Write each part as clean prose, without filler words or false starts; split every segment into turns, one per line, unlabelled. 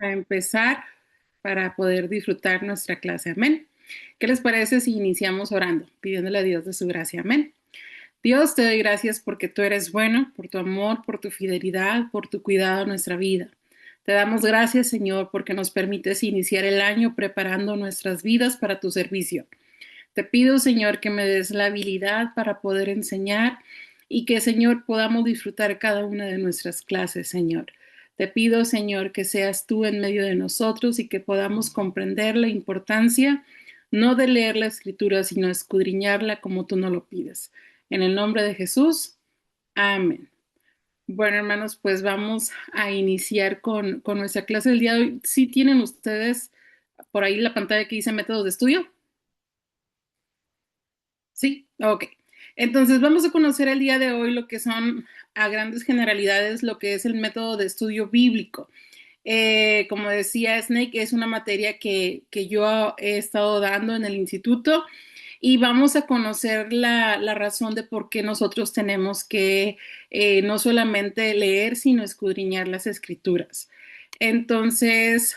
a empezar para poder disfrutar nuestra clase. Amén. ¿Qué les parece si iniciamos orando, pidiéndole a Dios de su gracia? Amén. Dios, te doy gracias porque tú eres bueno, por tu amor, por tu fidelidad, por tu cuidado en nuestra vida. Te damos gracias, Señor, porque nos permites iniciar el año preparando nuestras vidas para tu servicio. Te pido, Señor, que me des la habilidad para poder enseñar y que, Señor, podamos disfrutar cada una de nuestras clases, Señor. Te pido, Señor, que seas tú en medio de nosotros y que podamos comprender la importancia no de leer la Escritura, sino escudriñarla como tú nos lo pides. En el nombre de Jesús, amén. Bueno, hermanos, pues vamos a iniciar con nuestra clase del día de hoy. ¿Sí tienen ustedes por ahí la pantalla que dice métodos de estudio? Sí, ok. Entonces vamos a conocer el día de hoy lo que son a grandes generalidades lo que es el método de estudio bíblico. Como decía Snake, es una materia que yo he estado dando en el instituto y vamos a conocer la razón de por qué nosotros tenemos que no solamente leer, sino escudriñar las escrituras. Entonces,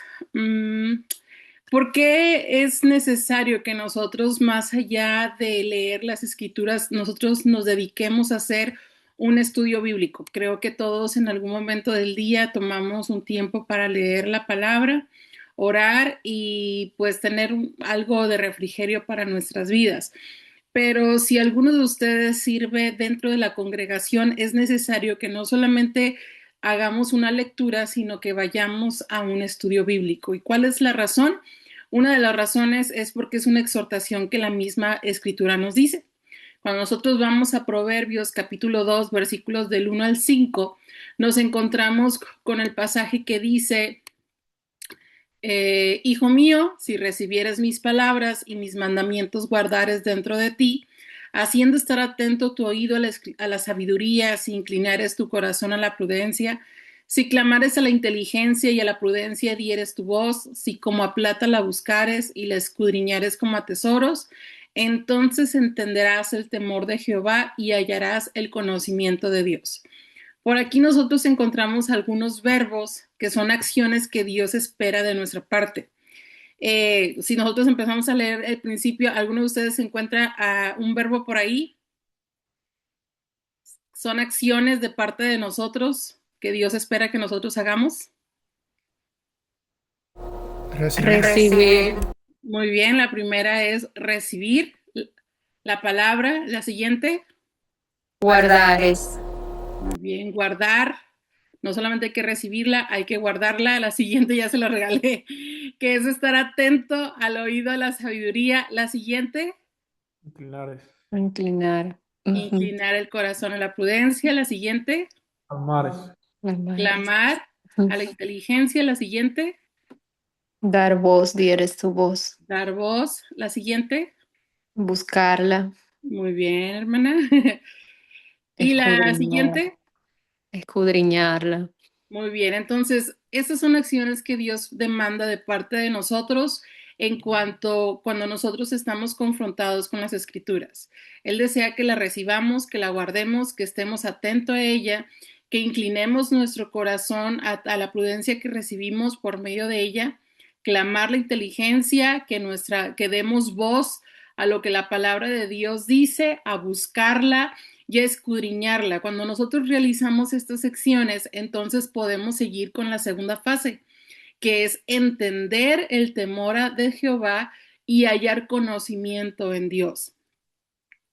¿por qué es necesario que nosotros, más allá de leer las escrituras, nosotros nos dediquemos a hacer un estudio bíblico? Creo que todos en algún momento del día tomamos un tiempo para leer la palabra, orar y pues tener algo de refrigerio para nuestras vidas. Pero si alguno de ustedes sirve dentro de la congregación, es necesario que no solamente hagamos una lectura, sino que vayamos a un estudio bíblico. ¿Y cuál es la razón? Una de las razones es porque es una exhortación que la misma escritura nos dice. Cuando nosotros vamos a Proverbios capítulo 2, versículos del 1 al 5, nos encontramos con el pasaje que dice, hijo mío, si recibieres mis palabras y mis mandamientos guardares dentro de ti, haciendo estar atento tu oído a la sabiduría, si inclinares tu corazón a la prudencia, si clamares a la inteligencia y a la prudencia dieres tu voz, si como a plata la buscares y la escudriñares como a tesoros, entonces entenderás el temor de Jehová y hallarás el conocimiento de Dios. Por aquí nosotros encontramos algunos verbos que son acciones que Dios espera de nuestra parte. Si nosotros empezamos a leer el principio, ¿alguno de ustedes encuentra un verbo por ahí? Son acciones de parte de nosotros que Dios espera que nosotros hagamos.
Recibir.
Recibir,
Muy bien, la primera es recibir la palabra. La siguiente,
guardar es
muy bien, guardar. No solamente hay que recibirla, hay que guardarla. La siguiente ya se la regalé, que es estar atento al oído a la sabiduría. La siguiente,
Inclinar.
inclinar. Ujú.
inclinar el corazón a la prudencia. La siguiente,
Calmar.
Las manos.
clamar a
Ujú.
la inteligencia. La siguiente,
Dar voz, dieres tu voz.
dar voz. La siguiente,
Buscarla,
muy bien, hermana. Y la
escudriñar,
siguiente,
escudriñarla.
muy bien, entonces, estas son acciones que Dios demanda de parte de nosotros en cuanto cuando nosotros estamos confrontados con las escrituras. Él desea que la recibamos, que la guardemos, que estemos atentos a ella, que inclinemos nuestro corazón a la prudencia que recibimos por medio de ella, clamar la inteligencia, que demos voz a lo que la palabra de Dios dice, a buscarla y a escudriñarla. Cuando nosotros realizamos estas secciones, entonces podemos seguir con la segunda fase, que es entender el temor de Jehová y hallar conocimiento en Dios.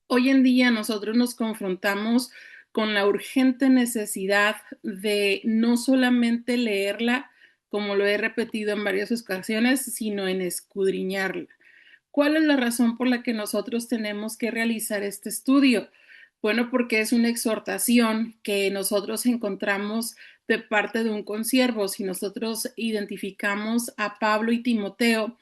Hoy en día nosotros nos confrontamos con la urgente necesidad de no solamente leerla, como lo he repetido en varias ocasiones, sino en escudriñarla. ¿Cuál es la razón por la que nosotros tenemos que realizar este estudio? Bueno, porque es una exhortación que nosotros encontramos de parte de un consiervo. Si nosotros identificamos a Pablo y Timoteo,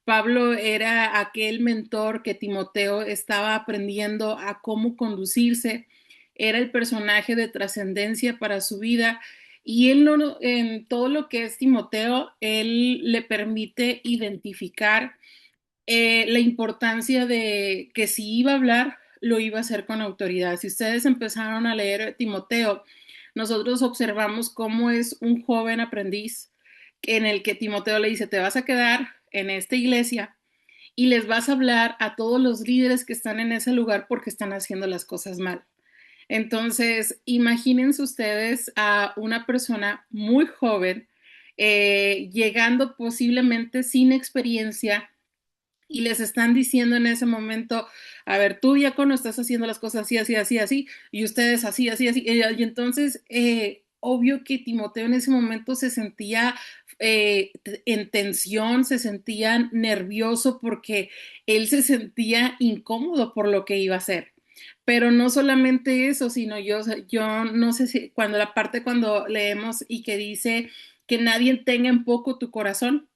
Pablo era aquel mentor que Timoteo estaba aprendiendo a cómo conducirse, era el personaje de trascendencia para su vida y él no, en todo lo que es Timoteo, él le permite identificar la importancia de que si iba a hablar, lo iba a hacer con autoridad. Si ustedes empezaron a leer Timoteo, nosotros observamos cómo es un joven aprendiz en el que Timoteo le dice, te vas a quedar en esta iglesia y les vas a hablar a todos los líderes que están en ese lugar porque están haciendo las cosas mal. Entonces, imagínense ustedes a una persona muy joven, llegando posiblemente sin experiencia y les están diciendo en ese momento, a ver, tú diácono estás haciendo las cosas así, así, así, así, y ustedes así, así, así. Y entonces, obvio que Timoteo en ese momento se sentía en tensión, se sentía nervioso porque él se sentía incómodo por lo que iba a hacer. Pero no solamente eso, sino yo no sé si cuando la parte cuando leemos y que dice que nadie tenga en poco tu corazón,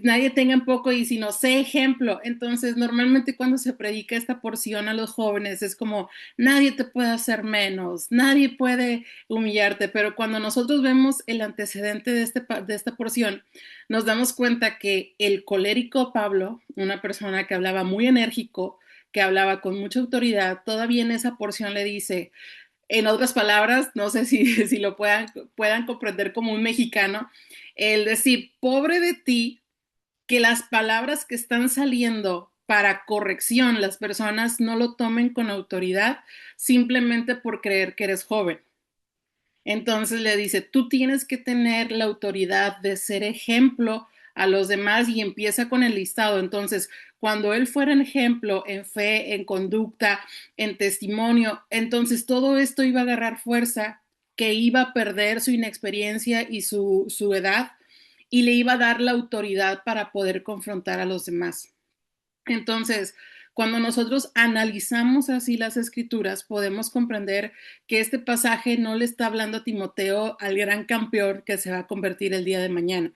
nadie tenga en poco y sino sé ejemplo. Entonces, normalmente cuando se predica esta porción a los jóvenes es como nadie te puede hacer menos, nadie puede humillarte, pero cuando nosotros vemos el antecedente de esta porción, nos damos cuenta que el colérico Pablo, una persona que hablaba muy enérgico, que hablaba con mucha autoridad, todavía en esa porción le dice, en otras palabras, no sé si lo puedan comprender como un mexicano, el decir, pobre de ti, que las palabras que están saliendo para corrección, las personas no lo tomen con autoridad simplemente por creer que eres joven. Entonces le dice, tú tienes que tener la autoridad de ser ejemplo a los demás y empieza con el listado. Entonces, cuando él fuera en ejemplo, en fe, en conducta, en testimonio, entonces todo esto iba a agarrar fuerza, que iba a perder su inexperiencia y su edad y le iba a dar la autoridad para poder confrontar a los demás. Entonces, cuando nosotros analizamos así las escrituras, podemos comprender que este pasaje no le está hablando a Timoteo al gran campeón que se va a convertir el día de mañana,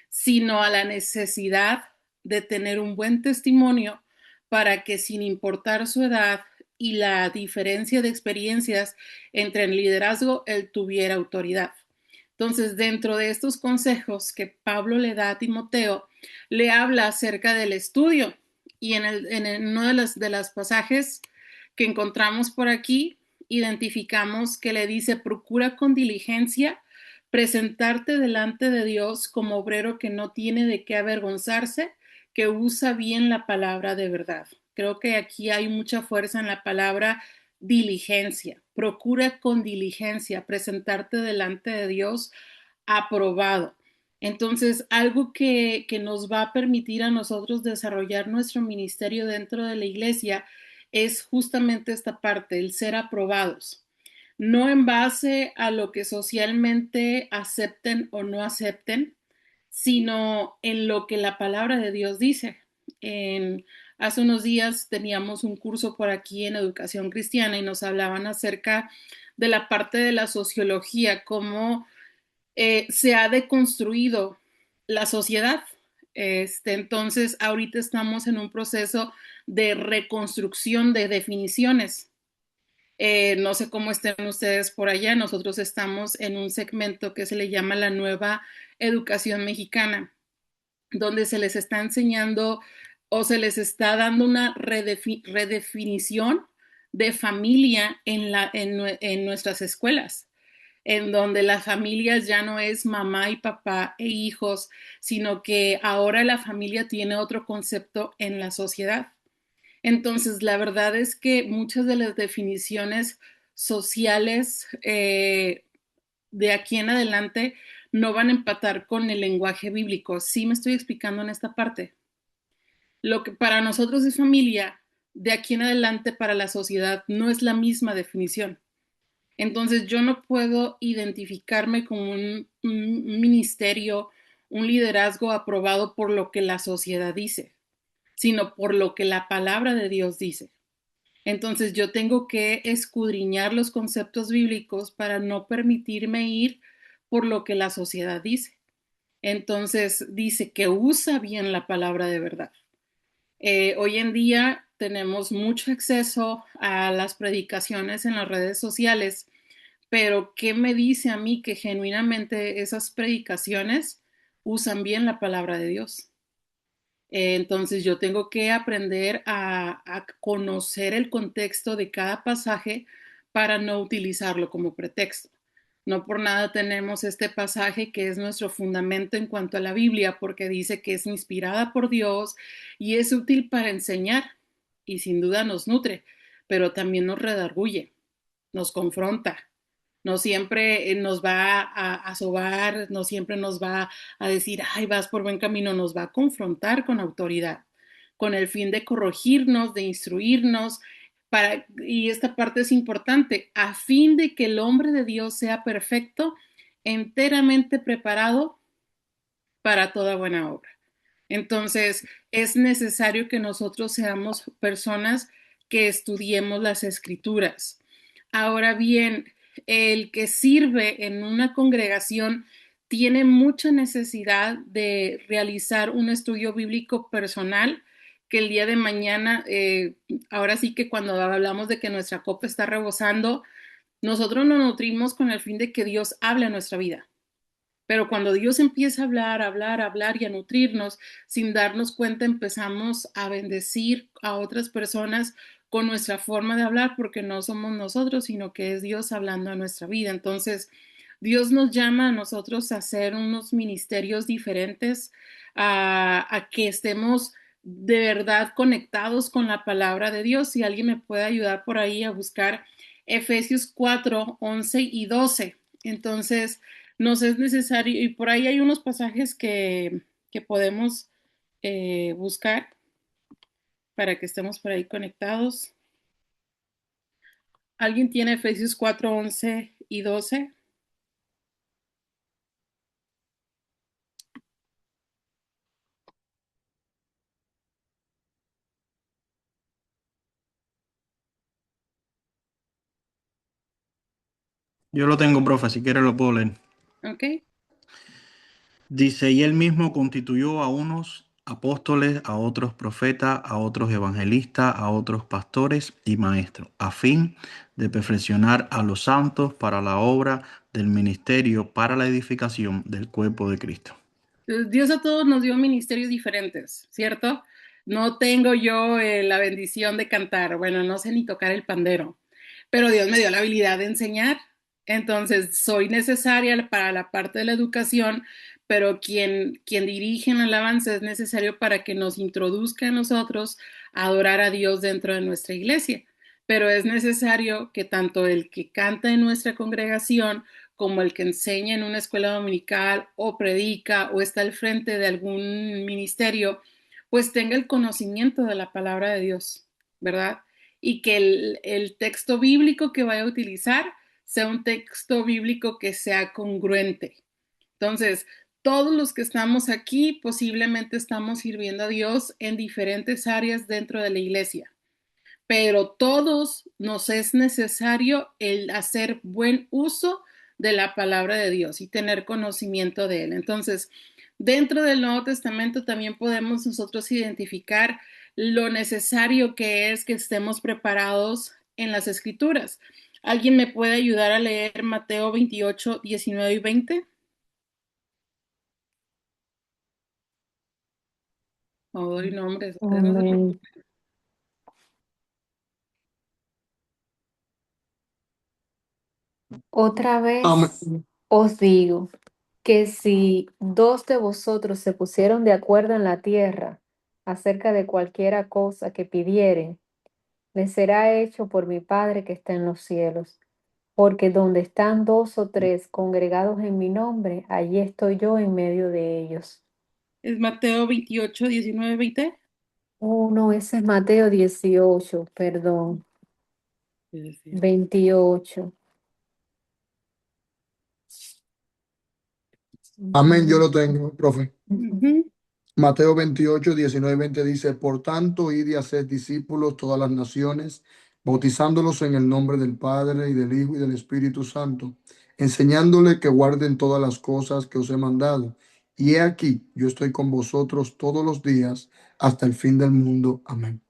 sino a la necesidad de tener un buen testimonio para que sin importar su edad y la diferencia de experiencias entre el liderazgo, él tuviera autoridad. Entonces, dentro de estos consejos que Pablo le da a Timoteo, le habla acerca del estudio. Y en uno de las pasajes que encontramos por aquí, identificamos que le dice, procura con diligencia presentarte delante de Dios como obrero que no tiene de qué avergonzarse, que usa bien la palabra de verdad. Creo que aquí hay mucha fuerza en la palabra diligencia. Procura con diligencia presentarte delante de Dios aprobado. Entonces, algo que nos va a permitir a nosotros desarrollar nuestro ministerio dentro de la iglesia es justamente esta parte, el ser aprobados. No en base a lo que socialmente acepten o no acepten, sino en lo que la palabra de Dios dice. Hace unos días teníamos un curso por aquí en educación cristiana y nos hablaban acerca de la parte de la sociología, cómo se ha deconstruido la sociedad. Entonces, ahorita estamos en un proceso de reconstrucción de definiciones. No sé cómo estén ustedes por allá. Nosotros estamos en un segmento que se le llama la nueva educación mexicana, donde se les está enseñando o se les está dando una redefinición de familia en nuestras escuelas, en donde las familias ya no es mamá y papá e hijos, sino que ahora la familia tiene otro concepto en la sociedad. Entonces, la verdad es que muchas de las definiciones sociales de aquí en adelante no van a empatar con el lenguaje bíblico. Sí me estoy explicando en esta parte. Lo que para nosotros es familia, de aquí en adelante para la sociedad no es la misma definición. Entonces yo no puedo identificarme como un ministerio, un liderazgo aprobado por lo que la sociedad dice, sino por lo que la palabra de Dios dice. Entonces yo tengo que escudriñar los conceptos bíblicos para no permitirme ir por lo que la sociedad dice. Entonces dice que usa bien la palabra de verdad. Hoy en día tenemos mucho acceso a las predicaciones en las redes sociales, pero ¿qué me dice a mí que genuinamente esas predicaciones usan bien la palabra de Dios? Entonces yo tengo que aprender a conocer el contexto de cada pasaje para no utilizarlo como pretexto. No por nada tenemos este pasaje que es nuestro fundamento en cuanto a la Biblia, porque dice que es inspirada por Dios y es útil para enseñar y sin duda nos nutre, pero también nos redarguye, nos confronta. No siempre nos va a sobar, no siempre nos va a decir, ay, vas por buen camino, nos va a confrontar con autoridad, con el fin de corregirnos, de instruirnos, y esta parte es importante, a fin de que el hombre de Dios sea perfecto, enteramente preparado para toda buena obra. Entonces, es necesario que nosotros seamos personas que estudiemos las escrituras. Ahora bien, el que sirve en una congregación tiene mucha necesidad de realizar un estudio bíblico personal que el día de mañana, ahora sí que cuando hablamos de que nuestra copa está rebosando, nosotros nos nutrimos con el fin de que Dios hable a nuestra vida. Pero cuando Dios empieza a hablar, a hablar, a hablar y a nutrirnos, sin darnos cuenta, empezamos a bendecir a otras personas con nuestra forma de hablar, porque no somos nosotros, sino que es Dios hablando a nuestra vida. Entonces, Dios nos llama a nosotros a hacer unos ministerios diferentes, a que estemos de verdad conectados con la palabra de Dios. Si alguien me puede ayudar por ahí a buscar Efesios 4, 11 y 12. Entonces, nos es necesario, y por ahí hay unos pasajes que podemos buscar para que estemos por ahí conectados. ¿Alguien tiene Efesios 4, 11 y 12?
Yo lo tengo, profe, si quieres lo puedo leer.
¿Ok?
Dice, y él mismo constituyó a unos apóstoles, a otros profetas, a otros evangelistas, a otros pastores y maestros, a fin de perfeccionar a los santos para la obra del ministerio, para la edificación del cuerpo de Cristo.
Dios a todos nos dio ministerios diferentes, ¿cierto? No tengo yo la bendición de cantar, bueno, no sé ni tocar el pandero, pero Dios me dio la habilidad de enseñar, entonces soy necesaria para la parte de la educación, pero quien dirige en alabanza es necesario para que nos introduzca a nosotros a adorar a Dios dentro de nuestra iglesia, pero es necesario que tanto el que canta en nuestra congregación como el que enseña en una escuela dominical o predica o está al frente de algún ministerio, pues tenga el conocimiento de la palabra de Dios, ¿verdad? Y que el texto bíblico que vaya a utilizar sea un texto bíblico que sea congruente. Entonces, todos los que estamos aquí posiblemente estamos sirviendo a Dios en diferentes áreas dentro de la iglesia, pero todos nos es necesario el hacer buen uso de la palabra de Dios y tener conocimiento de él. Entonces, dentro del Nuevo Testamento también podemos nosotros identificar lo necesario que es que estemos preparados en las Escrituras. ¿Alguien me puede ayudar a leer Mateo 28, 19 y 20? Oh, nombres, ustedes no se
Amén.
preocupen.
Otra
Amén.
vez os digo que si dos de vosotros se pusieron de acuerdo en la tierra acerca de cualquiera cosa que pidieren, les será hecho por mi Padre que está en los cielos. Porque donde están dos o tres congregados en mi nombre, allí estoy yo en medio de ellos.
Es Mateo 28, 19, 20.
Oh, no, ese es Mateo 18, perdón,
Es decir,
28.
Amén, yo lo tengo, profe.
ujú.
Mateo 28, 19 y 20 dice, por tanto, id y haced discípulos todas las naciones, bautizándolos en el nombre del Padre y del Hijo y del Espíritu Santo, enseñándoles que guarden todas las cosas que os he mandado. Y he aquí, yo estoy con vosotros todos los días hasta el fin del mundo. Amén.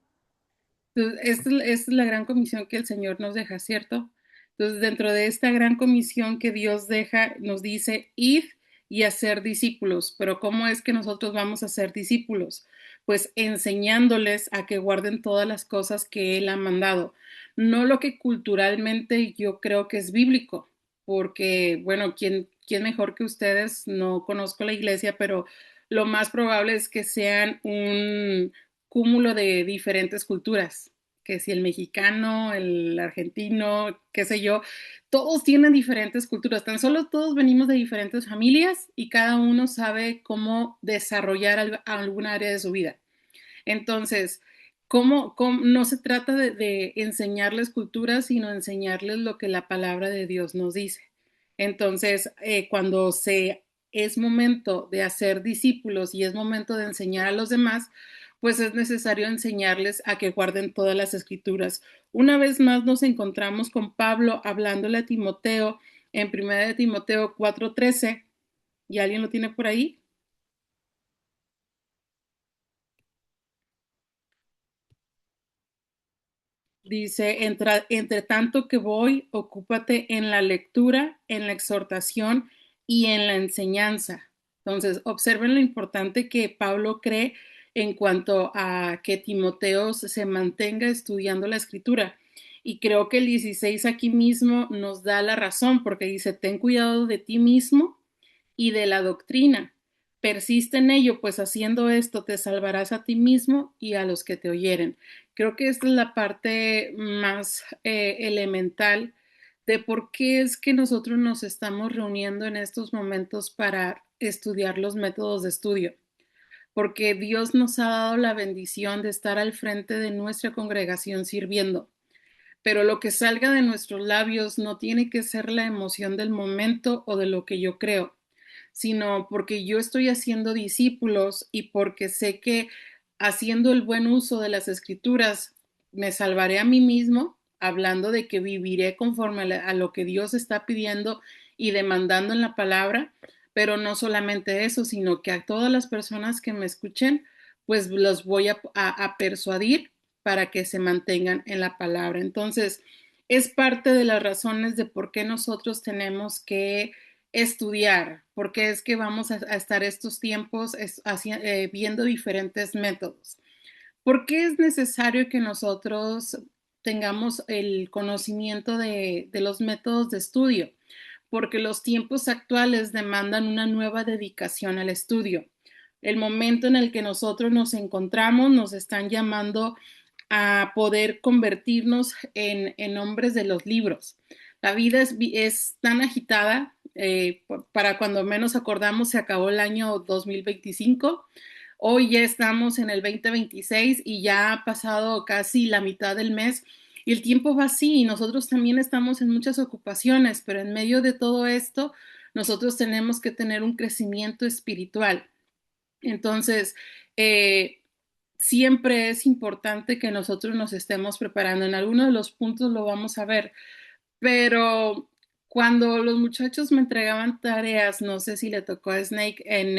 Entonces, esta es la gran comisión que el Señor nos deja, ¿cierto? Entonces, dentro de esta gran comisión que Dios deja, nos dice ir y hacer discípulos. Pero ¿cómo es que nosotros vamos a ser discípulos? Pues enseñándoles a que guarden todas las cosas que Él ha mandado. No lo que culturalmente yo creo que es bíblico, porque, bueno, ¿quién mejor que ustedes? No conozco la iglesia, pero lo más probable es que sean un cúmulo de diferentes culturas, que si el mexicano, el argentino, qué sé yo, todos tienen diferentes culturas, tan solo todos venimos de diferentes familias y cada uno sabe cómo desarrollar alguna área de su vida. Entonces, no se trata de enseñarles culturas, sino enseñarles lo que la palabra de Dios nos dice? Entonces, cuando es momento de hacer discípulos y es momento de enseñar a los demás, pues es necesario enseñarles a que guarden todas las escrituras. Una vez más nos encontramos con Pablo hablándole a Timoteo en 1 de Timoteo 4:13. ¿Y alguien lo tiene por ahí? Dice, entre tanto que voy, ocúpate en la lectura, en la exhortación y en la enseñanza. Entonces, observen lo importante que Pablo cree en cuanto a que Timoteo se mantenga estudiando la escritura. Y creo que el 16 aquí mismo nos da la razón porque dice, ten cuidado de ti mismo y de la doctrina. Persiste en ello, pues haciendo esto te salvarás a ti mismo y a los que te oyeren. Creo que esta es la parte más elemental de por qué es que nosotros nos estamos reuniendo en estos momentos para estudiar los métodos de estudio. Porque Dios nos ha dado la bendición de estar al frente de nuestra congregación sirviendo. Pero lo que salga de nuestros labios no tiene que ser la emoción del momento o de lo que yo creo, sino porque yo estoy haciendo discípulos y porque sé que haciendo el buen uso de las escrituras me salvaré a mí mismo, hablando de que viviré conforme a lo que Dios está pidiendo y demandando en la palabra, pero no solamente eso, sino que a todas las personas que me escuchen, pues los voy a persuadir para que se mantengan en la palabra. Entonces, es parte de las razones de por qué nosotros tenemos que estudiar, porque es que vamos a estar estos tiempos viendo diferentes métodos. ¿Por qué es necesario que nosotros tengamos el conocimiento de los métodos de estudio? Porque los tiempos actuales demandan una nueva dedicación al estudio. El momento en el que nosotros nos encontramos nos están llamando a poder convertirnos en hombres de los libros. La vida es tan agitada, para cuando menos acordamos se acabó el año 2025. Hoy ya estamos en el 2026 y ya ha pasado casi la mitad del mes y el tiempo va así y nosotros también estamos en muchas ocupaciones, pero en medio de todo esto nosotros tenemos que tener un crecimiento espiritual. Entonces, siempre es importante que nosotros nos estemos preparando. En algunos de los puntos lo vamos a ver, pero cuando los muchachos me entregaban tareas, no sé si le tocó a Snake en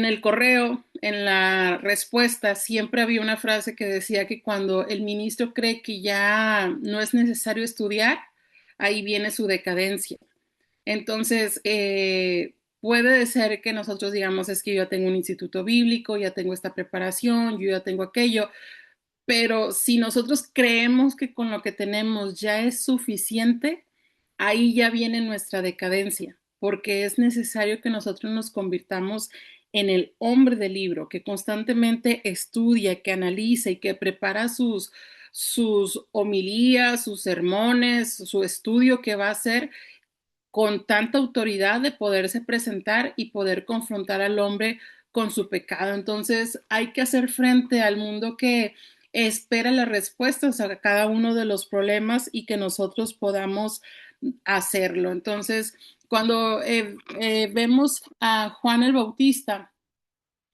el correo, en la respuesta, siempre había una frase que decía que cuando el ministro cree que ya no es necesario estudiar, ahí viene su decadencia. Entonces, puede ser que nosotros digamos, es que yo ya tengo un instituto bíblico, ya tengo esta preparación, yo ya tengo aquello, pero si nosotros creemos que con lo que tenemos ya es suficiente, ahí ya viene nuestra decadencia, porque es necesario que nosotros nos convirtamos en el hombre del libro, que constantemente estudia, que analiza y que prepara sus homilías, sus sermones, su estudio que va a hacer con tanta autoridad de poderse presentar y poder confrontar al hombre con su pecado. Entonces hay que hacer frente al mundo que espera las respuestas a cada uno de los problemas y que nosotros podamos hacerlo. Entonces, cuando vemos a Juan el Bautista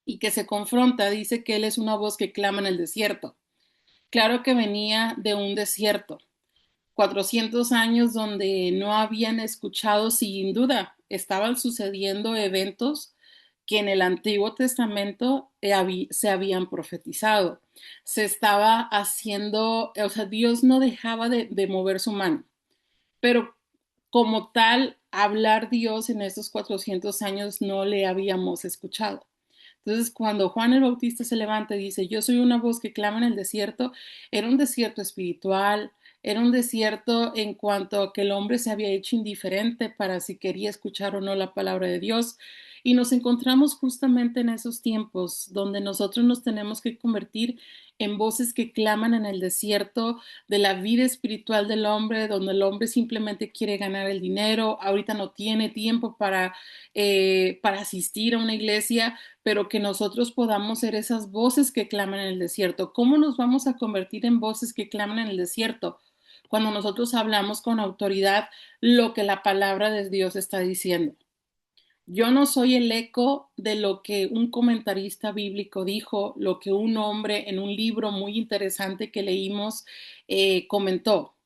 y que se confronta, dice que él es una voz que clama en el desierto. Claro que venía de un desierto, 400 años donde no habían escuchado, sin duda, estaban sucediendo eventos que en el Antiguo Testamento se habían profetizado. Se estaba haciendo, o sea, Dios no dejaba de mover su mano, pero como tal, hablar Dios en estos 400 años no le habíamos escuchado. Entonces, cuando Juan el Bautista se levanta y dice, yo soy una voz que clama en el desierto, era un desierto espiritual, Era un desierto en cuanto a que el hombre se había hecho indiferente para si quería escuchar o no la palabra de Dios. Y nos encontramos justamente en esos tiempos donde nosotros nos tenemos que convertir en voces que claman en el desierto de la vida espiritual del hombre, donde el hombre simplemente quiere ganar el dinero, ahorita no tiene tiempo para asistir a una iglesia, pero que nosotros podamos ser esas voces que claman en el desierto. ¿Cómo nos vamos a convertir en voces que claman en el desierto? Cuando nosotros hablamos con autoridad lo que la palabra de Dios está diciendo. Yo no soy el eco de lo que un comentarista bíblico dijo, lo que un hombre en un libro muy interesante que leímos comentó,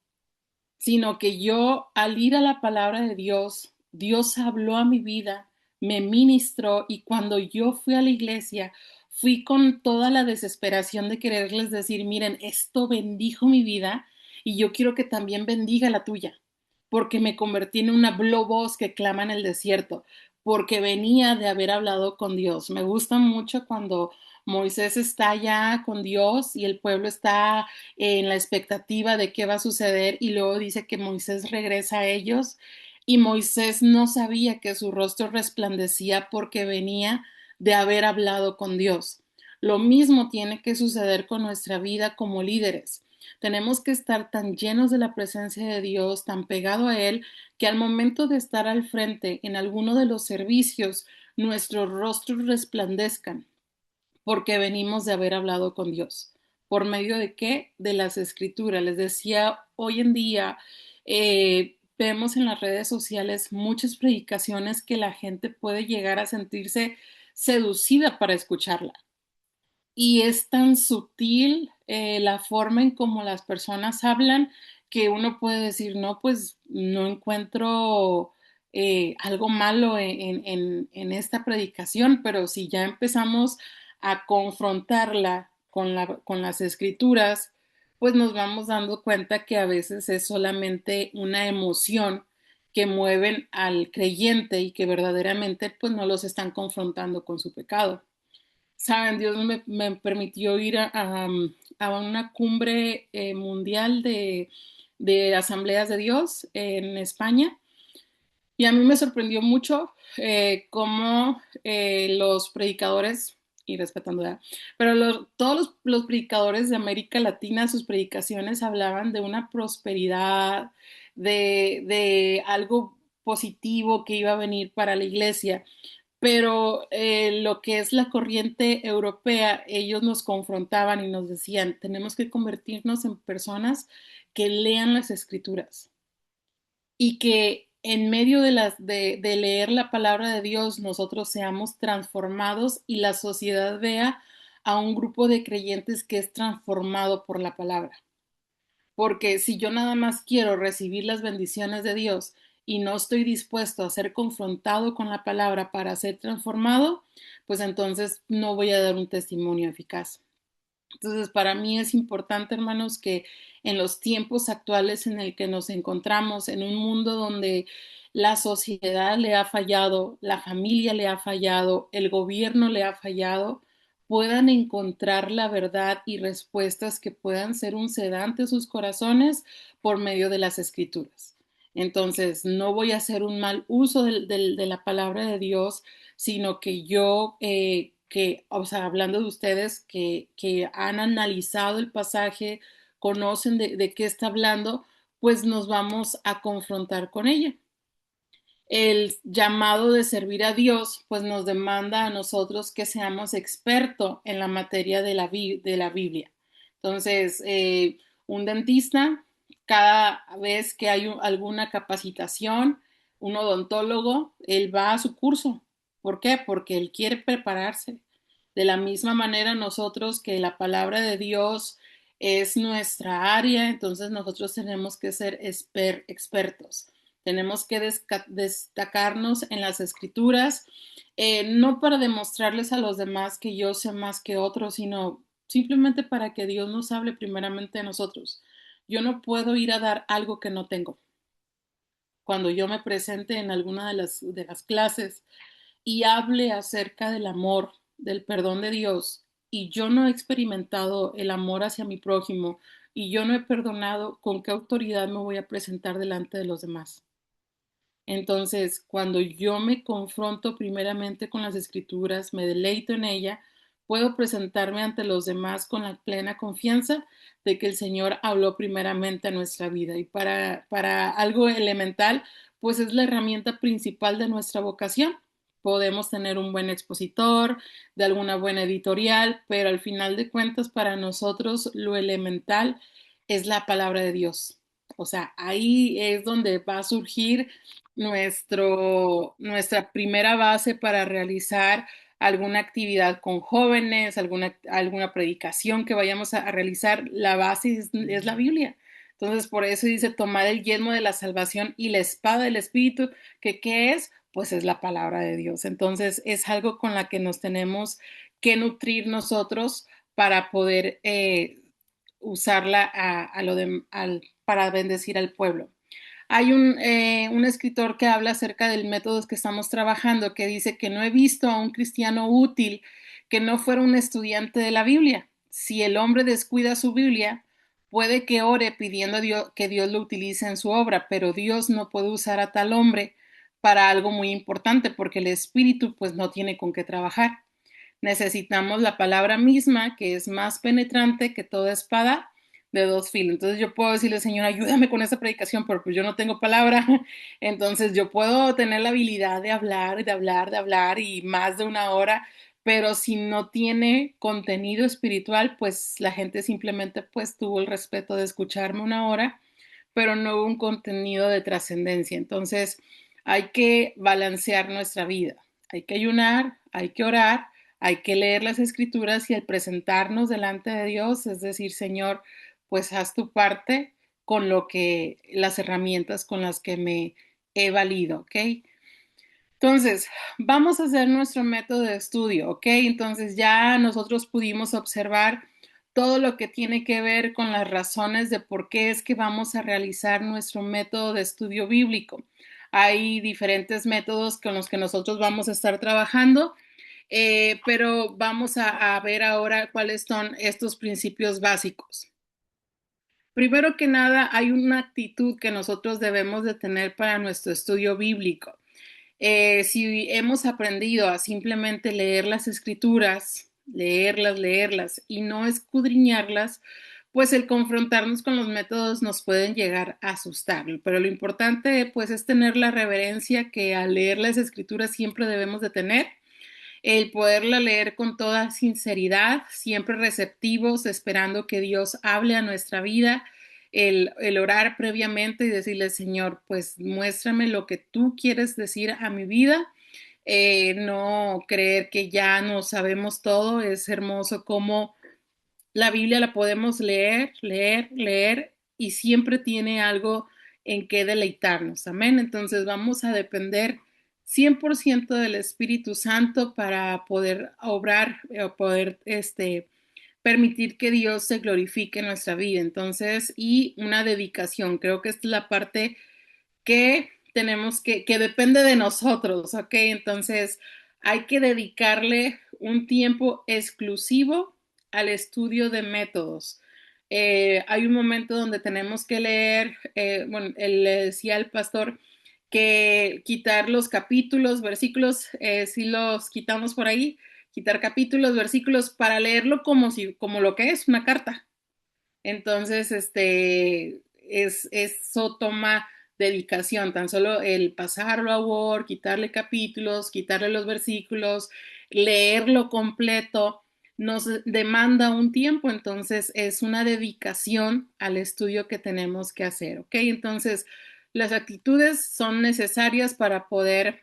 sino que yo al ir a la palabra de Dios, Dios habló a mi vida, me ministró y cuando yo fui a la iglesia, fui con toda la desesperación de quererles decir, miren, esto bendijo mi vida y yo quiero que también bendiga la tuya, porque me convertí en una voz que clama en el desierto, porque venía de haber hablado con Dios. Me gusta mucho cuando Moisés está ya con Dios y el pueblo está en la expectativa de qué va a suceder y luego dice que Moisés regresa a ellos y Moisés no sabía que su rostro resplandecía porque venía de haber hablado con Dios. Lo mismo tiene que suceder con nuestra vida como líderes. Tenemos que estar tan llenos de la presencia de Dios, tan pegado a Él, que al momento de estar al frente en alguno de los servicios, nuestros rostros resplandezcan porque venimos de haber hablado con Dios. ¿Por medio de qué? De las escrituras. Les decía, hoy en día vemos en las redes sociales muchas predicaciones que la gente puede llegar a sentirse seducida para escucharla. Y es tan sutil la forma en cómo las personas hablan que uno puede decir, no, pues no encuentro algo malo en esta predicación, pero si ya empezamos a confrontarla con las escrituras, pues nos vamos dando cuenta que a veces es solamente una emoción que mueven al creyente y que verdaderamente pues no los están confrontando con su pecado. Saben, Dios me permitió ir a una cumbre mundial de asambleas de Dios en España y a mí me sorprendió mucho cómo los predicadores, y respetando, ¿verdad? Pero todos los predicadores de América Latina, sus predicaciones hablaban de una prosperidad, de algo positivo que iba a venir para la iglesia, pero lo que es la corriente europea, ellos nos confrontaban y nos decían, tenemos que convertirnos en personas que lean las escrituras y que en medio de leer la palabra de Dios nosotros seamos transformados y la sociedad vea a un grupo de creyentes que es transformado por la palabra. Porque si yo nada más quiero recibir las bendiciones de Dios y no estoy dispuesto a ser confrontado con la palabra para ser transformado, pues entonces no voy a dar un testimonio eficaz. Entonces, para mí es importante, hermanos, que en los tiempos actuales en el que nos encontramos, en un mundo donde la sociedad le ha fallado, la familia le ha fallado, el gobierno le ha fallado, puedan encontrar la verdad y respuestas que puedan ser un sedante a sus corazones por medio de las escrituras. Entonces, no voy a hacer un mal uso de la palabra de Dios, sino que yo o sea, hablando de ustedes que han analizado el pasaje, conocen de qué está hablando, pues nos vamos a confrontar con ella. El llamado de servir a Dios, pues nos demanda a nosotros que seamos expertos en la materia de la Biblia. Entonces, un dentista, cada vez que hay alguna capacitación, un odontólogo, él va a su curso. ¿Por qué? Porque él quiere prepararse. De la misma manera nosotros que la palabra de Dios es nuestra área, entonces nosotros tenemos que ser expertos. Tenemos que destacarnos en las escrituras, no para demostrarles a los demás que yo sé más que otros, sino simplemente para que Dios nos hable primeramente a nosotros. Yo no puedo ir a dar algo que no tengo. Cuando yo me presente en alguna de las clases y hable acerca del amor, del perdón de Dios, y yo no he experimentado el amor hacia mi prójimo, y yo no he perdonado, ¿con qué autoridad me voy a presentar delante de los demás? Entonces, cuando yo me confronto primeramente con las escrituras, me deleito en ella, puedo presentarme ante los demás con la plena confianza de que el Señor habló primeramente a nuestra vida. Y para algo elemental, pues es la herramienta principal de nuestra vocación. Podemos tener un buen expositor, de alguna buena editorial, pero al final de cuentas, para nosotros lo elemental es la palabra de Dios. O sea, ahí es donde va a surgir nuestra primera base para realizar alguna actividad con jóvenes, alguna predicación que vayamos a realizar. La base es la Biblia. Entonces, por eso dice tomar el yelmo de la salvación y la espada del Espíritu, que ¿qué es? Pues es la palabra de Dios. Entonces, es algo con la que nos tenemos que nutrir nosotros para poder usarla para bendecir al pueblo. Hay un escritor que habla acerca del método que estamos trabajando, que dice que no he visto a un cristiano útil que no fuera un estudiante de la Biblia. Si el hombre descuida su Biblia, puede que ore pidiendo a Dios que Dios lo utilice en su obra, pero Dios no puede usar a tal hombre para algo muy importante, porque el espíritu pues no tiene con qué trabajar. Necesitamos la palabra misma, que es más penetrante que toda espada de dos filos. Entonces yo puedo decirle, Señor, ayúdame con esta predicación, pero pues yo no tengo palabra. Entonces yo puedo tener la habilidad de hablar, de hablar, de hablar y más de una hora, pero si no tiene contenido espiritual, pues la gente simplemente pues tuvo el respeto de escucharme una hora, pero no hubo un contenido de trascendencia. Entonces hay que balancear nuestra vida. Hay que ayunar, hay que orar, hay que leer las escrituras y al presentarnos delante de Dios, es decir, Señor, pues haz tu parte con las herramientas con las que me he valido, ¿ok? Entonces, vamos a hacer nuestro método de estudio, ¿ok? Entonces ya nosotros pudimos observar todo lo que tiene que ver con las razones de por qué es que vamos a realizar nuestro método de estudio bíblico. Hay diferentes métodos con los que nosotros vamos a estar trabajando, pero vamos a ver ahora cuáles son estos principios básicos. Primero que nada, hay una actitud que nosotros debemos de tener para nuestro estudio bíblico. Si hemos aprendido a simplemente leer las escrituras, leerlas y no escudriñarlas, pues el confrontarnos con los métodos nos pueden llegar a asustar. Pero lo importante pues es tener la reverencia que al leer las escrituras siempre debemos de tener, el poderla leer con toda sinceridad, siempre receptivos, esperando que Dios hable a nuestra vida, el orar previamente y decirle, Señor, pues muéstrame lo que tú quieres decir a mi vida. No creer que ya no sabemos todo. Es hermoso cómo la Biblia la podemos leer y siempre tiene algo en que deleitarnos. Amén. Entonces vamos a depender 100% del Espíritu Santo para poder obrar o poder permitir que Dios se glorifique en nuestra vida. Entonces, y una dedicación. Creo que esta es la parte que tenemos que depende de nosotros, ¿ok? Entonces, hay que dedicarle un tiempo exclusivo al estudio de métodos. Hay un momento donde tenemos que leer, bueno, él le decía al pastor que quitar los capítulos, versículos, si los quitamos por ahí, quitar capítulos, versículos, para leerlo como lo que es una carta. Entonces, eso toma dedicación, tan solo el pasarlo a Word, quitarle capítulos, quitarle los versículos, leerlo completo, nos demanda un tiempo, entonces es una dedicación al estudio que tenemos que hacer, ¿ok? Entonces, las actitudes son necesarias para poder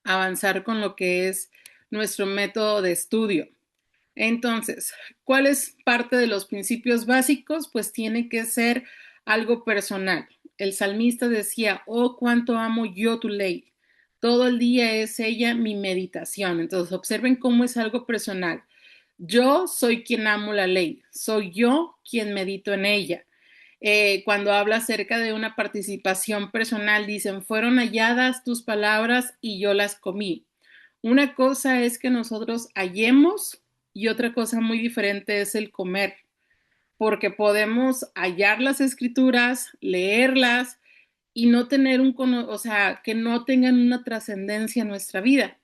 avanzar con lo que es nuestro método de estudio. Entonces, ¿cuál es parte de los principios básicos? Pues tiene que ser algo personal. El salmista decía, oh, cuánto amo yo tu ley. Todo el día es ella mi meditación. Entonces, observen cómo es algo personal. Yo soy quien amo la ley. Soy yo quien medito en ella. Cuando habla acerca de una participación personal, dicen, fueron halladas tus palabras y yo las comí. Una cosa es que nosotros hallemos y otra cosa muy diferente es el comer, porque podemos hallar las escrituras, leerlas y no tener o sea, que no tengan una trascendencia en nuestra vida.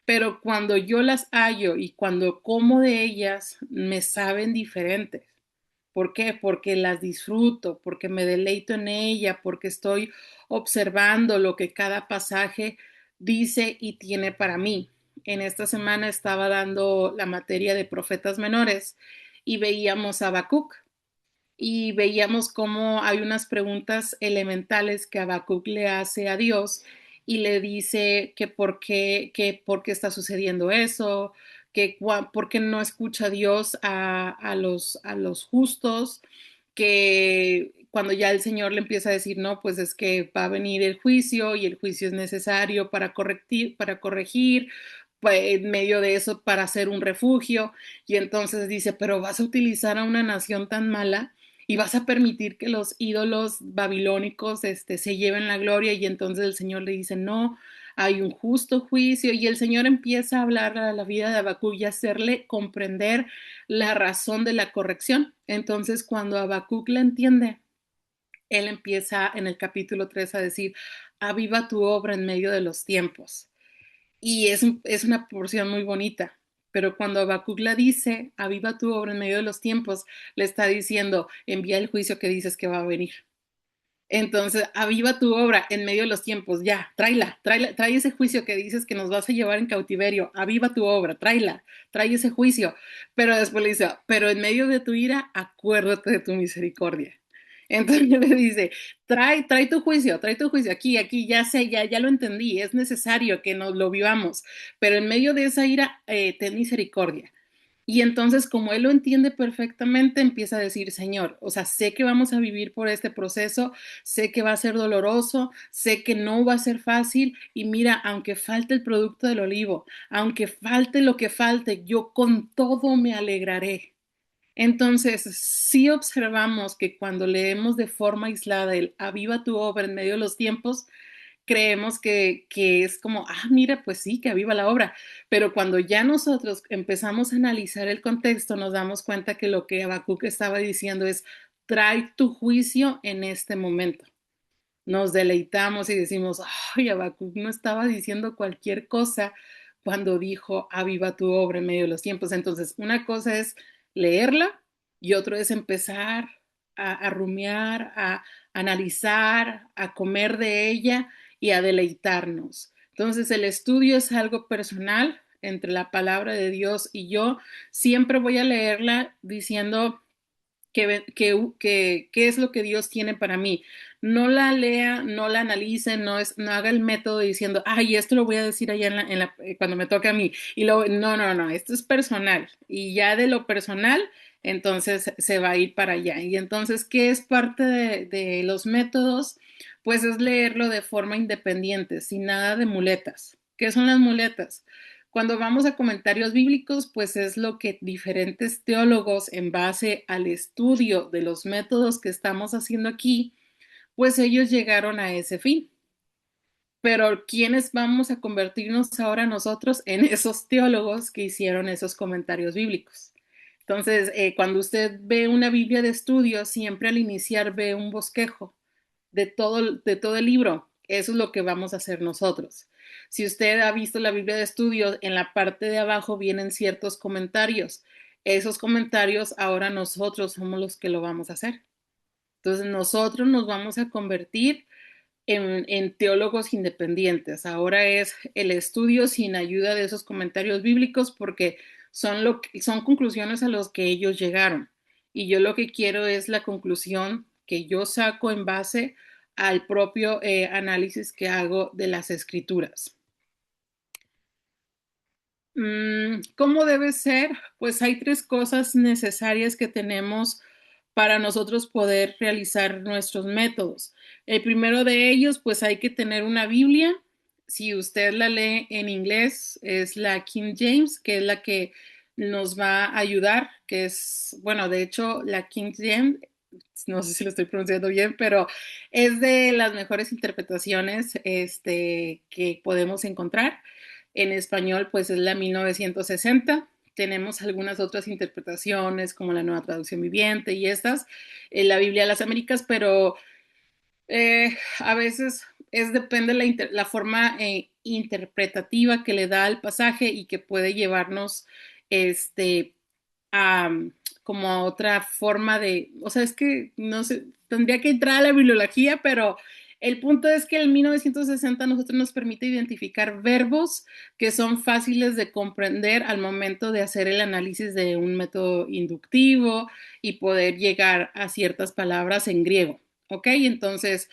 Pero cuando yo las hallo y cuando como de ellas, me saben diferentes. ¿Por qué? Porque las disfruto, porque me deleito en ella, porque estoy observando lo que cada pasaje dice y tiene para mí. En esta semana estaba dando la materia de profetas menores y veíamos a Habacuc y veíamos cómo hay unas preguntas elementales que Habacuc le hace a Dios y le dice que por qué está sucediendo eso, que por qué no escucha Dios a los justos, que cuando ya el Señor le empieza a decir, no, pues es que va a venir el juicio y el juicio es necesario para corregir, pues, en medio de eso para hacer un refugio. Y entonces dice, pero vas a utilizar a una nación tan mala y vas a permitir que los ídolos babilónicos se lleven la gloria. Y entonces el Señor le dice, no, hay un justo juicio. Y el Señor empieza a hablar a la vida de Habacuc y hacerle comprender la razón de la corrección. Entonces cuando Habacuc la entiende, él empieza en el capítulo 3 a decir, aviva tu obra en medio de los tiempos. Y es una porción muy bonita. Pero cuando Habacuc la dice, aviva tu obra en medio de los tiempos, le está diciendo, envía el juicio que dices que va a venir. Entonces, aviva tu obra en medio de los tiempos, ya, trae ese juicio que dices que nos vas a llevar en cautiverio, aviva tu obra, trae ese juicio. Pero después le dice, pero en medio de tu ira, acuérdate de tu misericordia. Entonces le dice, trae tu juicio, aquí, ya sé, ya lo entendí, es necesario que nos lo vivamos, pero en medio de esa ira, ten misericordia. Y entonces, como él lo entiende perfectamente, empieza a decir, Señor, o sea, sé que vamos a vivir por este proceso, sé que va a ser doloroso, sé que no va a ser fácil, y mira, aunque falte el producto del olivo, aunque falte lo que falte, yo con todo me alegraré. Entonces, sí observamos que cuando leemos de forma aislada el aviva tu obra en medio de los tiempos, creemos que es como, mira, pues sí, que aviva la obra. Pero cuando ya nosotros empezamos a analizar el contexto, nos damos cuenta que lo que Habacuc estaba diciendo es, trae tu juicio en este momento. Nos deleitamos y decimos, ay, Habacuc no estaba diciendo cualquier cosa cuando dijo, aviva tu obra en medio de los tiempos. Entonces, una cosa es leerla y otro es empezar a rumiar, a analizar, a comer de ella y a deleitarnos. Entonces, el estudio es algo personal entre la palabra de Dios y yo. Siempre voy a leerla diciendo qué es lo que Dios tiene para mí. No la lea, no la analice, no haga el método diciendo, ay, esto lo voy a decir allá cuando me toque a mí. Y no, esto es personal. Y ya de lo personal, entonces se va a ir para allá. Y entonces, ¿qué es parte de los métodos? Pues es leerlo de forma independiente, sin nada de muletas. ¿Qué son las muletas? Cuando vamos a comentarios bíblicos, pues es lo que diferentes teólogos, en base al estudio de los métodos que estamos haciendo aquí, pues ellos llegaron a ese fin. Pero ¿quiénes vamos a convertirnos ahora nosotros en esos teólogos que hicieron esos comentarios bíblicos? Entonces, cuando usted ve una Biblia de estudio, siempre al iniciar ve un bosquejo de todo el libro. Eso es lo que vamos a hacer nosotros. Si usted ha visto la Biblia de estudio, en la parte de abajo vienen ciertos comentarios. Esos comentarios ahora nosotros somos los que lo vamos a hacer. Entonces nosotros nos vamos a convertir en teólogos independientes. Ahora es el estudio sin ayuda de esos comentarios bíblicos porque son conclusiones a las que ellos llegaron. Y yo lo que quiero es la conclusión que yo saco en base al propio análisis que hago de las escrituras. ¿Cómo debe ser? Pues hay tres cosas necesarias que tenemos para nosotros poder realizar nuestros métodos. El primero de ellos, pues hay que tener una Biblia. Si usted la lee en inglés, es la King James, que es la que nos va a ayudar, que es, bueno, de hecho, la King James, no sé si lo estoy pronunciando bien, pero es de las mejores interpretaciones que podemos encontrar. En español, pues es la 1960. tenemos algunas otras interpretaciones como la Nueva Traducción Viviente y estas, la Biblia de las Américas, pero a veces depende la forma interpretativa que le da al pasaje y que puede llevarnos este, a, como a otra forma o sea, es que no sé, tendría que entrar a la bibliología, pero el punto es que el 1960 a nosotros nos permite identificar verbos que son fáciles de comprender al momento de hacer el análisis de un método inductivo y poder llegar a ciertas palabras en griego. ¿Ok? Entonces,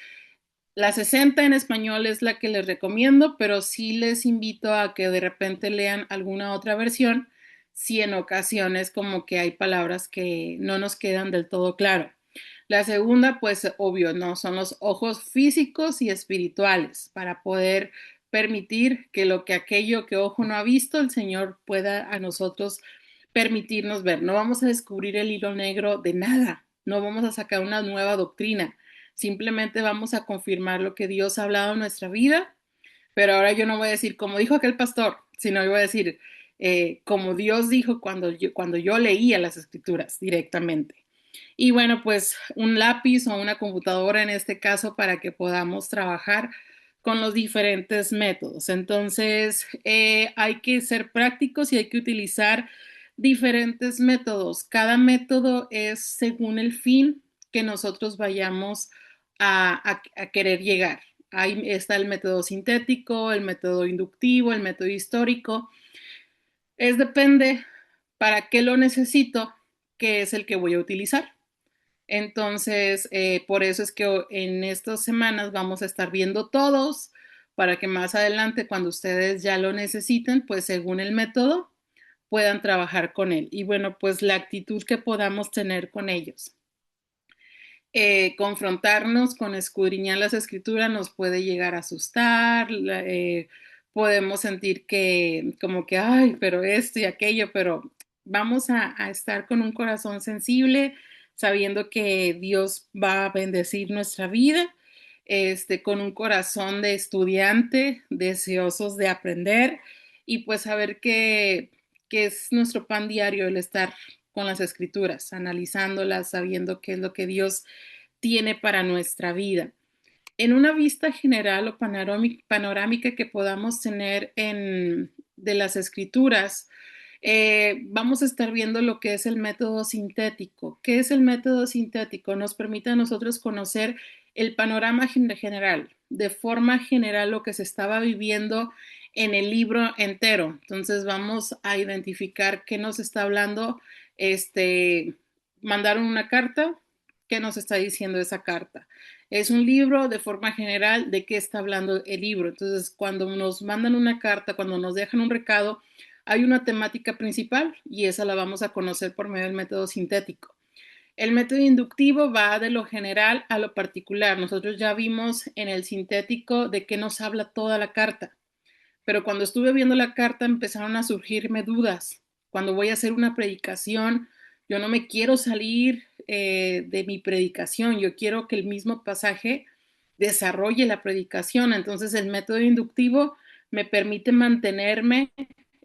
la 60 en español es la que les recomiendo, pero sí les invito a que de repente lean alguna otra versión, si en ocasiones como que hay palabras que no nos quedan del todo claro. La segunda, pues obvio, ¿no? Son los ojos físicos y espirituales para poder permitir que lo que aquello que ojo no ha visto, el Señor pueda a nosotros permitirnos ver. No vamos a descubrir el hilo negro de nada, no vamos a sacar una nueva doctrina, simplemente vamos a confirmar lo que Dios ha hablado en nuestra vida, pero ahora yo no voy a decir como dijo aquel pastor, sino yo voy a decir como Dios dijo cuando yo leía las escrituras directamente. Y bueno, pues un lápiz o una computadora en este caso para que podamos trabajar con los diferentes métodos. Entonces, hay que ser prácticos y hay que utilizar diferentes métodos. Cada método es según el fin que nosotros vayamos a querer llegar. Ahí está el método sintético, el método inductivo, el método histórico. Depende para qué lo necesito, qué es el que voy a utilizar. Entonces, por eso es que en estas semanas vamos a estar viendo todos para que más adelante, cuando ustedes ya lo necesiten, pues según el método, puedan trabajar con él. Y bueno, pues la actitud que podamos tener con ellos. Confrontarnos con escudriñar las escrituras nos puede llegar a asustar, podemos sentir que como que, ay, pero esto y aquello, pero vamos a estar con un corazón sensible, sabiendo que Dios va a bendecir nuestra vida, con un corazón de estudiante, deseosos de aprender y pues saber que es nuestro pan diario el estar con las escrituras, analizándolas, sabiendo qué es lo que Dios tiene para nuestra vida. En una vista general o panorámica que podamos tener de las escrituras, vamos a estar viendo lo que es el método sintético. ¿Qué es el método sintético? Nos permite a nosotros conocer el panorama general, de forma general lo que se estaba viviendo en el libro entero. Entonces vamos a identificar qué nos está hablando. Mandaron una carta, ¿qué nos está diciendo esa carta? Es un libro de forma general de qué está hablando el libro. Entonces, cuando nos mandan una carta, cuando nos dejan un recado, hay una temática principal y esa la vamos a conocer por medio del método sintético. El método inductivo va de lo general a lo particular. Nosotros ya vimos en el sintético de qué nos habla toda la carta, pero cuando estuve viendo la carta empezaron a surgirme dudas. Cuando voy a hacer una predicación, yo no me quiero salir de mi predicación, yo quiero que el mismo pasaje desarrolle la predicación. Entonces el método inductivo me permite mantenerme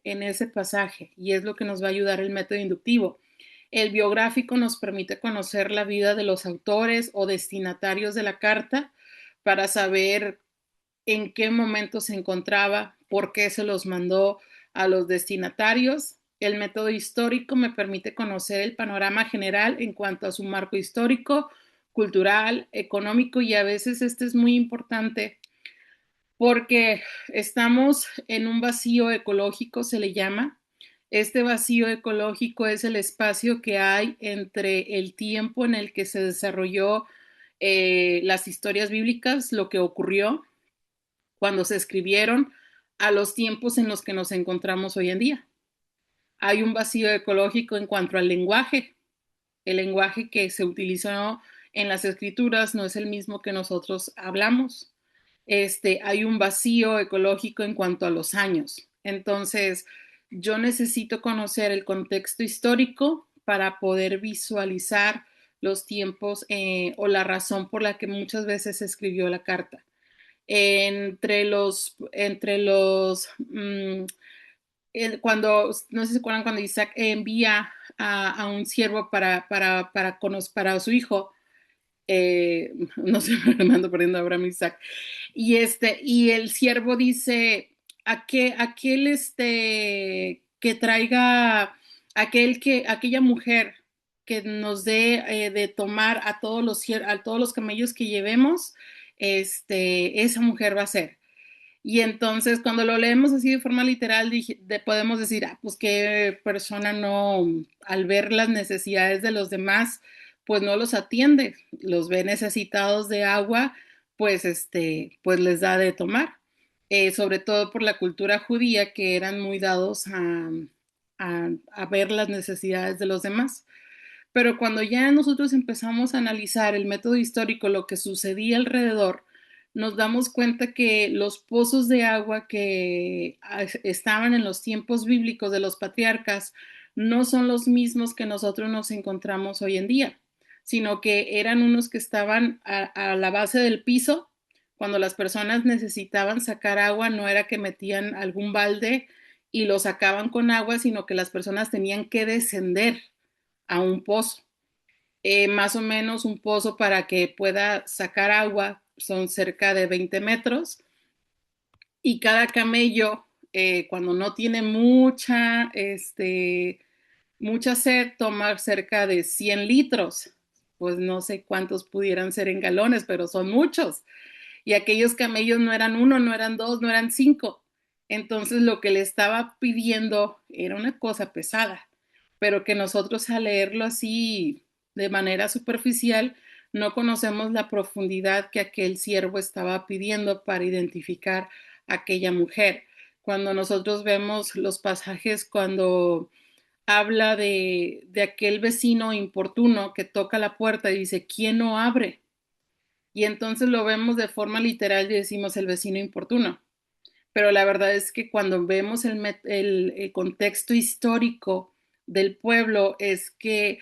en ese pasaje y es lo que nos va a ayudar el método inductivo. El biográfico nos permite conocer la vida de los autores o destinatarios de la carta para saber en qué momento se encontraba, por qué se los mandó a los destinatarios. El método histórico me permite conocer el panorama general en cuanto a su marco histórico, cultural, económico y a veces este es muy importante porque estamos en un vacío ecológico, se le llama. Este vacío ecológico es el espacio que hay entre el tiempo en el que se desarrolló las historias bíblicas, lo que ocurrió cuando se escribieron, a los tiempos en los que nos encontramos hoy en día. Hay un vacío ecológico en cuanto al lenguaje. El lenguaje que se utilizó en las escrituras no es el mismo que nosotros hablamos. Hay un vacío ecológico en cuanto a los años. Entonces, yo necesito conocer el contexto histórico para poder visualizar los tiempos o la razón por la que muchas veces se escribió la carta. Entre los no sé si se acuerdan cuando Isaac envía a un siervo para su hijo, no sé, me ando perdiendo ahora mi Isaac, y el siervo dice, que traiga, aquella mujer que nos dé de tomar a a todos los camellos que llevemos, esa mujer va a ser. Y entonces cuando lo leemos así de forma literal, podemos decir, pues qué persona no, al ver las necesidades de los demás, pues no los atiende, los ve necesitados de agua, pues pues les da de tomar. Sobre todo por la cultura judía, que eran muy dados a ver las necesidades de los demás. Pero cuando ya nosotros empezamos a analizar el método histórico, lo que sucedía alrededor, nos damos cuenta que los pozos de agua que estaban en los tiempos bíblicos de los patriarcas no son los mismos que nosotros nos encontramos hoy en día, sino que eran unos que estaban a la base del piso. Cuando las personas necesitaban sacar agua, no era que metían algún balde y lo sacaban con agua, sino que las personas tenían que descender a un pozo. Más o menos un pozo para que pueda sacar agua son cerca de 20 metros, y cada camello, cuando no tiene mucha sed, toma cerca de 100 litros. Pues no sé cuántos pudieran ser en galones, pero son muchos. Y aquellos camellos no eran uno, no eran dos, no eran cinco. Entonces lo que le estaba pidiendo era una cosa pesada, pero que nosotros, al leerlo así de manera superficial, no conocemos la profundidad que aquel siervo estaba pidiendo para identificar a aquella mujer. Cuando nosotros vemos los pasajes, cuando habla de aquel vecino importuno que toca la puerta y dice, ¿quién no abre? Y entonces lo vemos de forma literal y decimos el vecino importuno. Pero la verdad es que cuando vemos el contexto histórico del pueblo, es que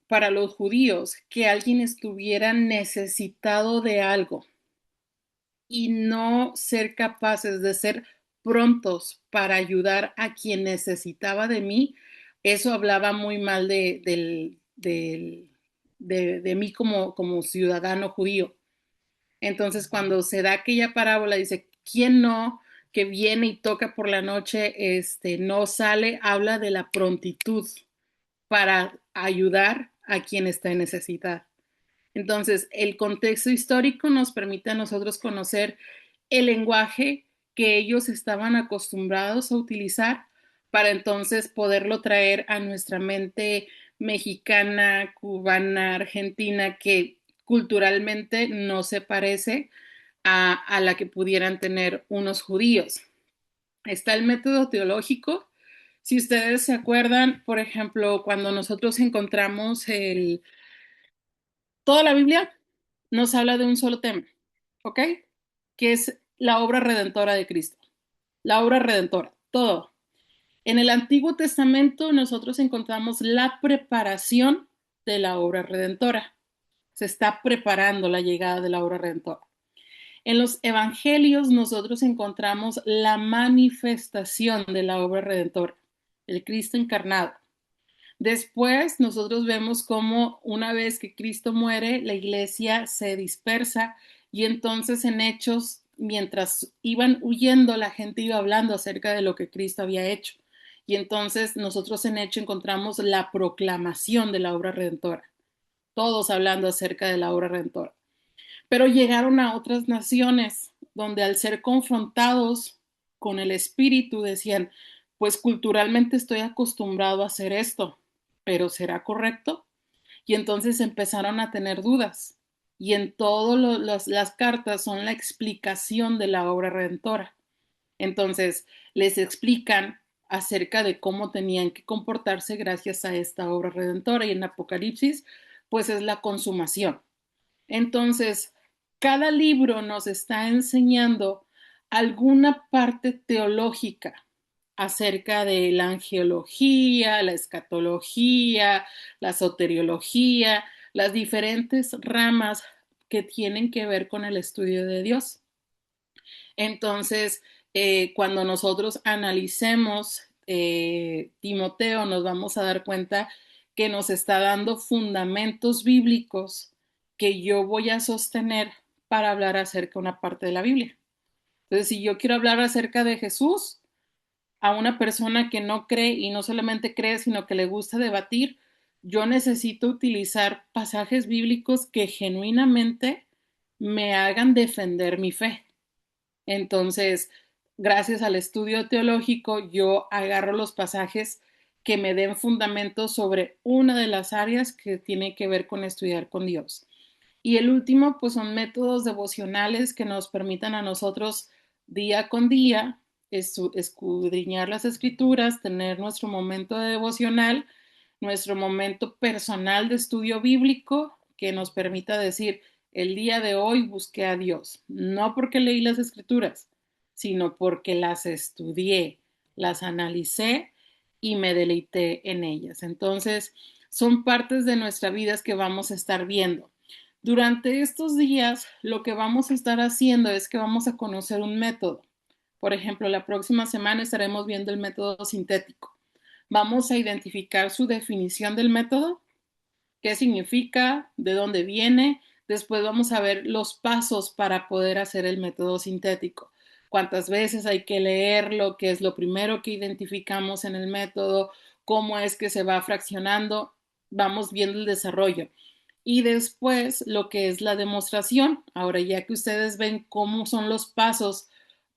para los judíos, que alguien estuviera necesitado de algo y no ser capaces de ser prontos para ayudar a quien necesitaba de mí, eso hablaba muy mal de mí como ciudadano judío. Entonces, cuando se da aquella parábola, dice, ¿quién no que viene y toca por la noche, no sale? Habla de la prontitud para ayudar a quien está en necesidad. Entonces, el contexto histórico nos permite a nosotros conocer el lenguaje que ellos estaban acostumbrados a utilizar, para entonces poderlo traer a nuestra mente mexicana, cubana, argentina, que culturalmente no se parece a la que pudieran tener unos judíos. Está el método teológico. Si ustedes se acuerdan, por ejemplo, cuando nosotros encontramos toda la Biblia nos habla de un solo tema, ¿ok? Que es la obra redentora de Cristo. La obra redentora, todo. En el Antiguo Testamento nosotros encontramos la preparación de la obra redentora. Se está preparando la llegada de la obra redentora. En los evangelios nosotros encontramos la manifestación de la obra redentora, el Cristo encarnado. Después nosotros vemos cómo una vez que Cristo muere, la iglesia se dispersa, y entonces en Hechos, mientras iban huyendo, la gente iba hablando acerca de lo que Cristo había hecho. Y entonces nosotros en Hechos encontramos la proclamación de la obra redentora, todos hablando acerca de la obra redentora. Pero llegaron a otras naciones donde, al ser confrontados con el Espíritu, decían, pues culturalmente estoy acostumbrado a hacer esto, pero ¿será correcto? Y entonces empezaron a tener dudas. Y en todas las cartas son la explicación de la obra redentora. Entonces les explican acerca de cómo tenían que comportarse gracias a esta obra redentora. Y en Apocalipsis, pues es la consumación. Entonces, cada libro nos está enseñando alguna parte teológica acerca de la angelología, la escatología, la soteriología, las diferentes ramas que tienen que ver con el estudio de Dios. Entonces, Cuando nosotros analicemos Timoteo, nos vamos a dar cuenta que nos está dando fundamentos bíblicos que yo voy a sostener para hablar acerca de una parte de la Biblia. Entonces, si yo quiero hablar acerca de Jesús a una persona que no cree y no solamente cree, sino que le gusta debatir, yo necesito utilizar pasajes bíblicos que genuinamente me hagan defender mi fe. Entonces, gracias al estudio teológico, yo agarro los pasajes que me den fundamentos sobre una de las áreas que tiene que ver con estudiar con Dios. Y el último, pues son métodos devocionales que nos permitan a nosotros día con día escudriñar las escrituras, tener nuestro momento de devocional, nuestro momento personal de estudio bíblico que nos permita decir, el día de hoy busqué a Dios, no porque leí las escrituras, sino porque las estudié, las analicé y me deleité en ellas. Entonces, son partes de nuestra vida que vamos a estar viendo. Durante estos días, lo que vamos a estar haciendo es que vamos a conocer un método. Por ejemplo, la próxima semana estaremos viendo el método sintético. Vamos a identificar su definición del método, qué significa, de dónde viene. Después vamos a ver los pasos para poder hacer el método sintético. Cuántas veces hay que leerlo, qué es lo primero que identificamos en el método, cómo es que se va fraccionando. Vamos viendo el desarrollo. Y después lo que es la demostración. Ahora ya que ustedes ven cómo son los pasos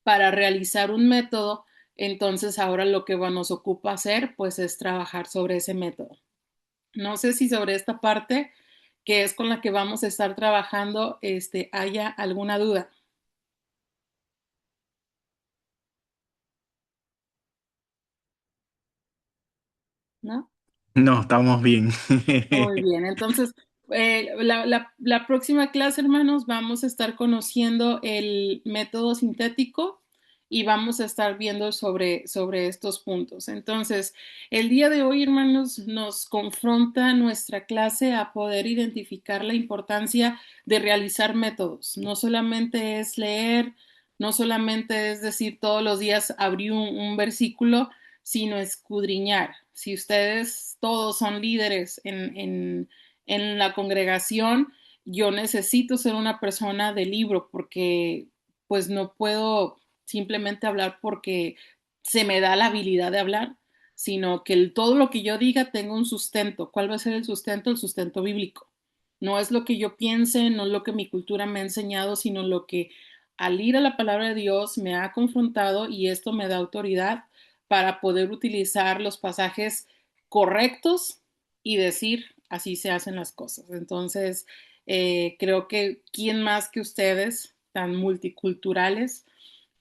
para realizar un método, entonces ahora lo que nos ocupa hacer pues es trabajar sobre ese método. No sé si sobre esta parte que es con la que vamos a estar trabajando, haya alguna duda, ¿no?
No, estamos bien.
Muy bien, entonces la próxima clase, hermanos, vamos a estar conociendo el método sintético y vamos a estar viendo sobre estos puntos. Entonces, el día de hoy, hermanos, nos confronta nuestra clase a poder identificar la importancia de realizar métodos. No solamente es leer, no solamente es decir todos los días abrir un versículo, sino escudriñar. Si ustedes todos son líderes en la congregación, yo necesito ser una persona de libro porque pues no puedo simplemente hablar porque se me da la habilidad de hablar, sino que todo lo que yo diga tenga un sustento. ¿Cuál va a ser el sustento? El sustento bíblico. No es lo que yo piense, no es lo que mi cultura me ha enseñado, sino lo que al ir a la palabra de Dios me ha confrontado y esto me da autoridad para poder utilizar los pasajes correctos y decir así se hacen las cosas. Entonces, creo que quién más que ustedes, tan multiculturales,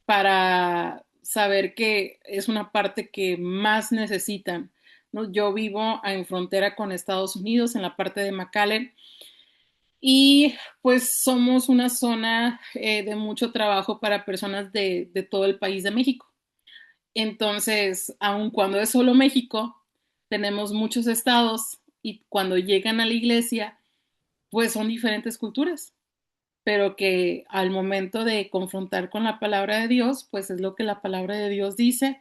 para saber que es una parte que más necesitan, ¿no? Yo vivo en frontera con Estados Unidos, en la parte de McAllen, y pues somos una zona de mucho trabajo para personas de todo el país de México. Entonces, aun cuando es solo México, tenemos muchos estados y cuando llegan a la iglesia, pues son diferentes culturas, pero que al momento de confrontar con la palabra de Dios, pues es lo que la palabra de Dios dice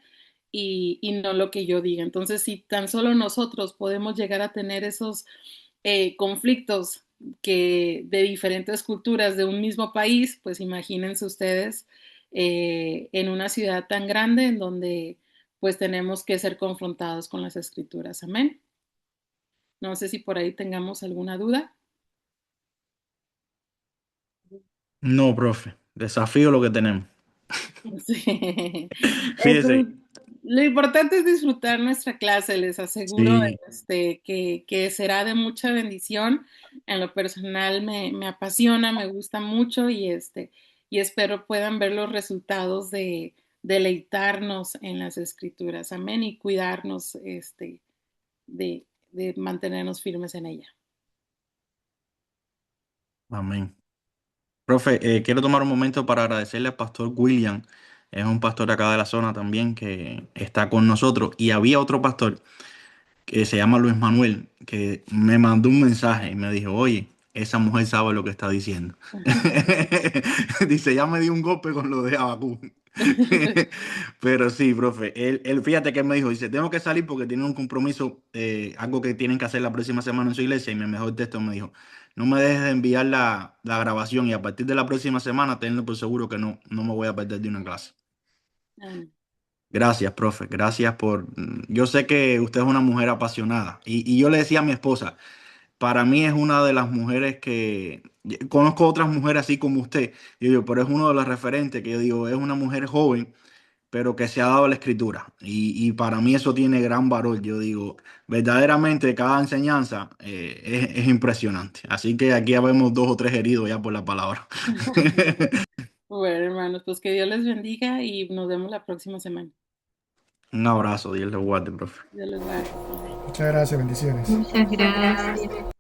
y no lo que yo diga. Entonces, si tan solo nosotros podemos llegar a tener esos conflictos que de diferentes culturas de un mismo país, pues imagínense ustedes en una ciudad tan grande en donde pues tenemos que ser confrontados con las escrituras. Amén. No sé si por ahí tengamos alguna duda.
No, profe. Desafío lo que tenemos.
Sí.
Fíjese.
Lo importante es disfrutar nuestra clase, les aseguro
Sí,
que será de mucha bendición. En lo personal me apasiona, me gusta mucho y espero puedan ver los resultados de deleitarnos en las escrituras. Amén. Y cuidarnos de mantenernos firmes en ella.
amén. Profe, quiero tomar un momento para agradecerle al pastor William. Es un pastor acá de la zona también que está con nosotros. Y había otro pastor que se llama Luis Manuel, que me mandó un mensaje y me dijo, oye, esa mujer sabe lo que está diciendo. Dice, ya me dio un golpe con lo de Abacú. Pero sí, profe, fíjate que él me dijo, dice, tengo que salir porque tiene un compromiso, algo que tienen que hacer la próxima semana en su iglesia, y mi mejor texto me dijo, no me dejes de enviar la grabación, y a partir de la próxima semana, tenlo por seguro que no me voy a perder de una clase.
Amén.
Gracias, profe, gracias por... Yo sé que usted es una mujer apasionada, y yo le decía a mi esposa, para mí es una de las mujeres que... Conozco otras mujeres así como usted, y yo, pero es uno de los referentes que yo digo, es una mujer joven pero que se ha dado a la escritura. Y para mí eso tiene gran valor. Yo digo, verdaderamente cada enseñanza es impresionante. Así que aquí ya vemos 2 o 3 heridos ya por la palabra.
Bueno, hermanos, pues que Dios les bendiga y nos vemos la próxima semana.
Un abrazo, Dios le guarde, profe.
Dios les guarde. Amén.
Muchas gracias, bendiciones.
Muchas gracias.